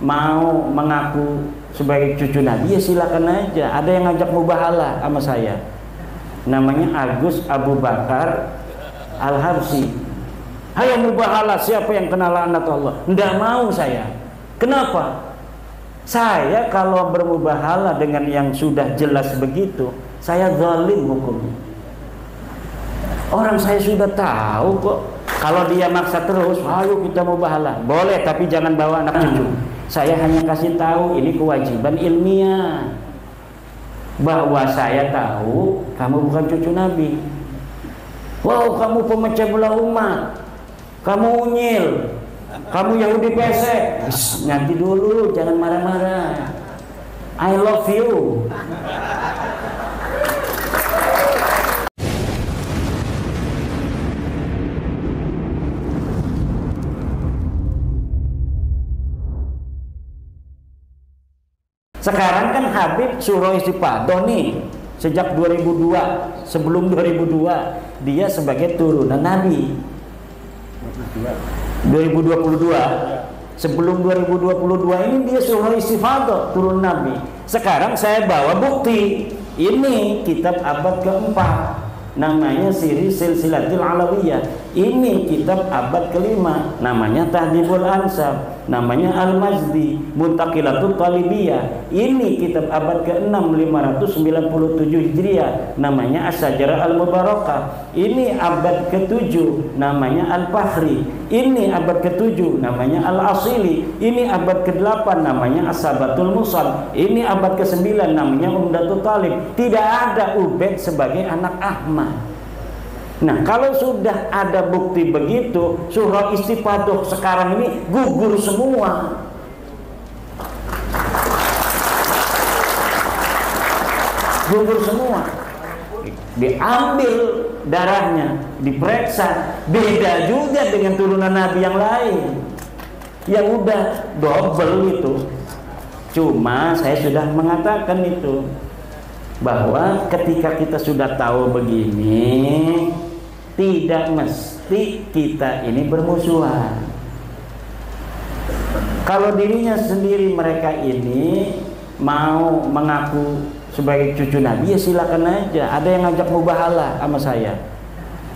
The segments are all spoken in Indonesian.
mau mengaku sebagai cucu Nabi, ya silakan aja. Ada yang ngajak mubahalah sama saya, namanya Agus Abu Bakar Al-Habsyi. Hayo mubahalah, siapa yang kena laknat Allah? Nggak mau saya. Kenapa? Saya kalau bermubahalah dengan yang sudah jelas begitu, saya zalim hukumnya. Orang saya sudah tahu kok. Kalau dia maksa terus, ayo kita mubahalah, boleh, tapi jangan bawa anak cucu. Saya hanya kasih tahu, ini kewajiban ilmiah, bahwa saya tahu kamu bukan cucu Nabi. Wow, kamu pemecah belah umat, kamu unyil, kamu Yahudi pesek. Nanti dulu, jangan marah-marah. I love you. Sekarang kan Habib suruh istiqadah nih sejak 2002, sebelum 2002 dia sebagai turunan Nabi. 2022, sebelum 2022 ini dia suruh istiqadah turun Nabi. Sekarang saya bawa bukti, ini kitab abad keempat, namanya Siri Silsilatil Alawiyah. Ini kitab abad kelima, namanya Tahdhibul Ansab, namanya Al-Mazdi, Muntaqilatul Talibiyah. Ini kitab abad ke-6 597 Hijriah, namanya As-Sajarah Al-Mubarakah. Ini abad ke-7, namanya Al-Fahri. Ini abad ke-7, namanya Al-Asili. Ini abad ke-8, namanya As-Sabatul Musal. Ini abad ke-9, namanya Umdatul Talib. Tidak ada Ubaid sebagai anak Ahmad. Nah, kalau sudah ada bukti begitu, surah istifadah sekarang ini gugur semua. Gugur semua. Diambil darahnya, diperiksa, beda juga dengan turunan Nabi yang lain. Yang udah double itu. Cuma saya sudah mengatakan itu, bahwa ketika kita sudah tahu begini, tidak mesti kita ini bermusuhan. Kalau dirinya sendiri mereka ini mau mengaku sebagai cucu Nabi, ya silakan aja. Ada yang ngajak mubahalah sama saya,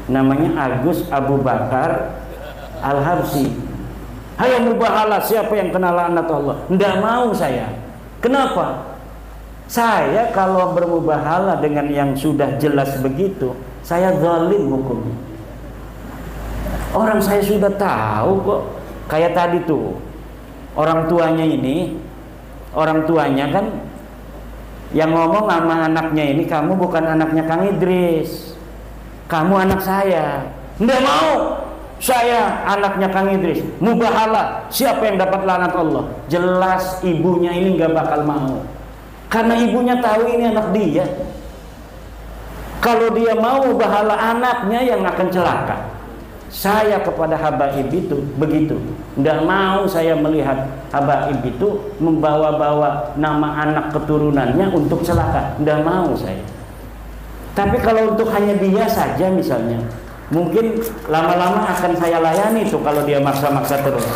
namanya Agus Abu Bakar Al-Habsyi. Hayo mubahalah, siapa yang kena laknat Allah? Nggak mau saya. Kenapa? Saya kalau bermubahalah dengan yang sudah jelas begitu, saya zalim hukumnya. Orang saya sudah tahu kok. Kayak tadi tuh, orang tuanya ini, orang tuanya kan yang ngomong sama anaknya ini, kamu bukan anaknya Kang Idris, kamu anak saya. Nggak mau, saya anaknya Kang Idris. Mubahalah, siapa yang dapat laknat Allah? Jelas ibunya ini nggak bakal mau. Karena ibunya tahu ini anak dia. Kalau dia mau bahala anaknya yang akan celaka. Saya kepada habaib itu begitu. Nggak mau saya melihat habaib itu membawa-bawa nama anak keturunannya untuk celaka. Nggak mau saya. Tapi kalau untuk hanya dia saja misalnya, mungkin lama-lama akan saya layani tuh kalau dia maksa-maksa terus.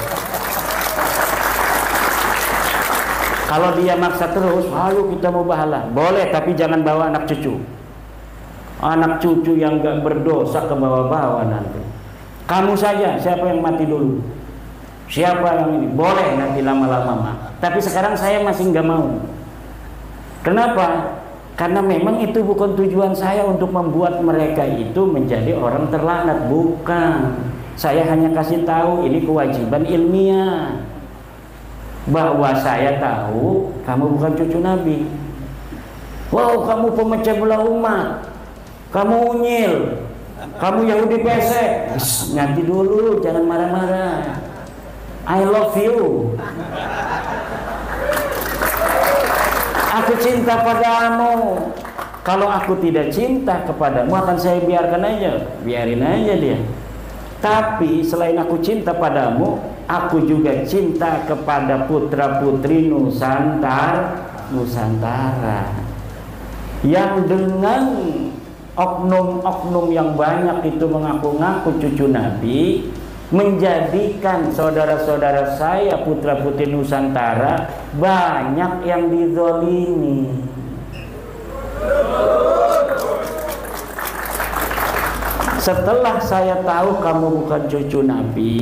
Kalau dia maksa terus, ayo kita mubahalah, boleh, tapi jangan bawa anak cucu. Anak cucu yang gak berdosa ke bawah-bawah nanti. Kamu saja, siapa yang mati dulu? Siapa yang ini? Boleh nanti lama-lama mah. Tapi sekarang saya masih gak mau. Kenapa? Karena memang itu bukan tujuan saya untuk membuat mereka itu menjadi orang terlaknat. Bukan. Saya hanya kasih tahu, ini kewajiban ilmiah, bahwa saya tahu kamu bukan cucu Nabi. Wow, kamu pemecah belah umat, kamu unyil, kamu Yahudi pesek. Nanti dulu, jangan marah-marah. I love you. Aku cinta padamu. Kalau aku tidak cinta kepadamu, akan saya biarkan aja, biarin aja dia. Tapi selain aku cinta padamu, aku juga cinta kepada putra-putri Nusantara yang dengan oknum-oknum yang banyak itu mengaku-ngaku cucu Nabi, menjadikan saudara-saudara saya putra-putri Nusantara banyak yang dizolimi. Setelah saya tahu kamu bukan cucu Nabi,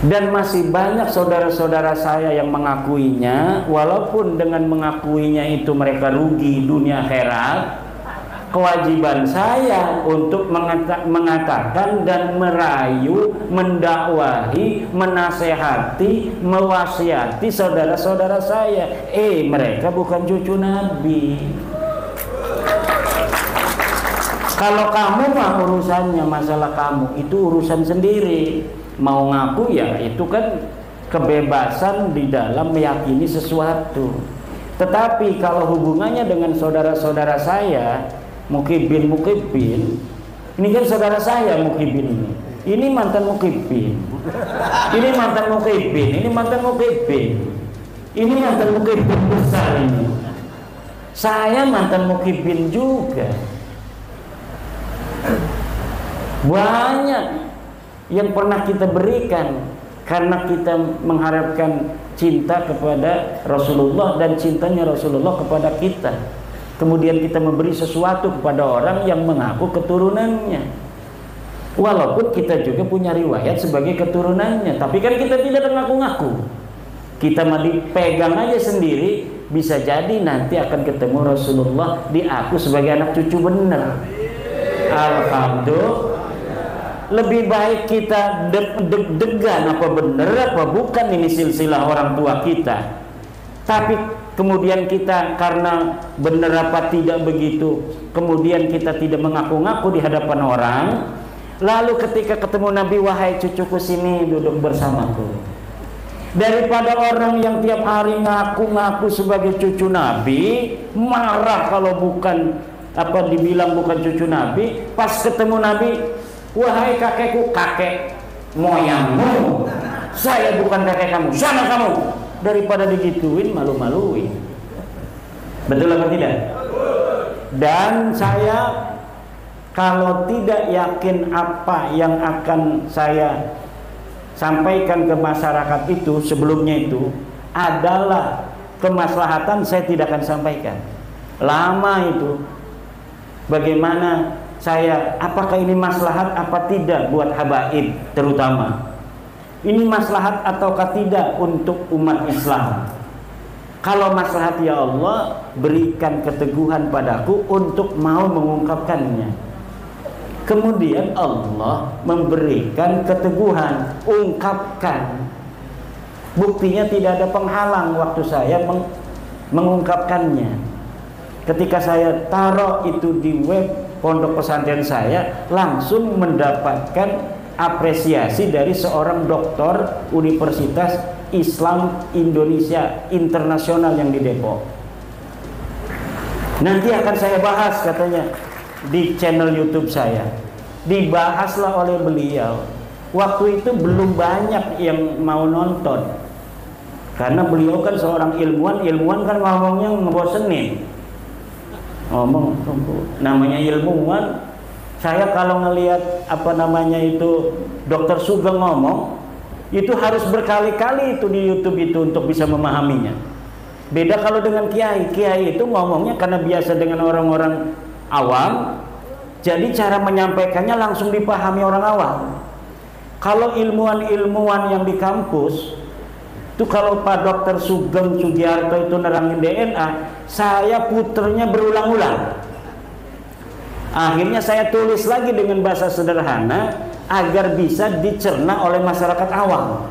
dan masih banyak saudara-saudara saya yang mengakuinya, walaupun dengan mengakuinya itu mereka rugi dunia akhirat, kewajiban saya untuk mengatakan dan merayu, mendakwahi, menasehati, mewasiati saudara-saudara saya, mereka bukan cucu Nabi. Kalau kamu mah urusannya, masalah kamu itu urusan sendiri. Mau ngaku ya itu kan kebebasan di dalam meyakini sesuatu. Tetapi kalau hubungannya dengan saudara-saudara saya, Mukibin, ini kan saudara saya Mukibin ini mantan Mukibin, ini mantan Mukibin, ini mantan Mukibin, ini mantan Mukibin besar ini. Saya mantan Mukibin juga. Banyak yang pernah kita berikan karena kita mengharapkan cinta kepada Rasulullah dan cintanya Rasulullah kepada kita. Kemudian kita memberi sesuatu kepada orang yang mengaku keturunannya, walaupun kita juga punya riwayat sebagai keturunannya, tapi kan kita tidak mengaku-ngaku. Kita mah dipegang aja sendiri, bisa jadi nanti akan ketemu Rasulullah diaku sebagai anak cucu bener. Alhamdulillah. Lebih baik kita deg-degan apa bener apa bukan ini silsilah orang tua kita, tapi kemudian kita karena bener apa tidak begitu, kemudian kita tidak mengaku-ngaku di hadapan orang, lalu ketika ketemu Nabi, wahai cucuku sini duduk bersamaku. Daripada orang yang tiap hari ngaku-ngaku sebagai cucu Nabi, marah kalau bukan dibilang bukan cucu Nabi, pas ketemu Nabi, wahai kakekku, kakek moyangmu, saya bukan kakek kamu, sana kamu. Daripada digituin, malu-maluin. Betul apa tidak? Dan saya kalau tidak yakin apa yang akan saya sampaikan ke masyarakat itu sebelumnya itu adalah kemaslahatan, saya tidak akan sampaikan. Lama itu bagaimana saya, apakah ini maslahat apa tidak buat habaib, terutama ini maslahat ataukah tidak untuk umat Islam. Kalau maslahat, ya Allah berikan keteguhan padaku untuk mau mengungkapkannya. Kemudian Allah memberikan keteguhan, ungkapkan. Buktinya tidak ada penghalang waktu saya mengungkapkannya. Ketika saya taruh itu di web pondok pesantren saya, langsung mendapatkan apresiasi dari seorang doktor Universitas Islam Indonesia Internasional yang di Depok. Nanti akan saya bahas katanya di channel YouTube saya. Dibahaslah oleh beliau. Waktu itu belum banyak yang mau nonton, karena beliau kan seorang ilmuwan kan ngomongnya ngebosenin. Ngomong namanya ilmuwan. Saya kalau ngelihat Dr. Sugeng ngomong, itu harus berkali-kali itu di YouTube itu untuk bisa memahaminya. Beda kalau dengan kiai itu ngomongnya karena biasa dengan orang-orang awam, jadi cara menyampaikannya langsung dipahami orang awam. Kalau ilmuwan-ilmuwan yang di kampus itu, kalau Pak Dr. Sugeng Sugiarto itu nerangin DNA, saya puternya berulang-ulang. Akhirnya saya tulis lagi dengan bahasa sederhana agar bisa dicerna oleh masyarakat awam.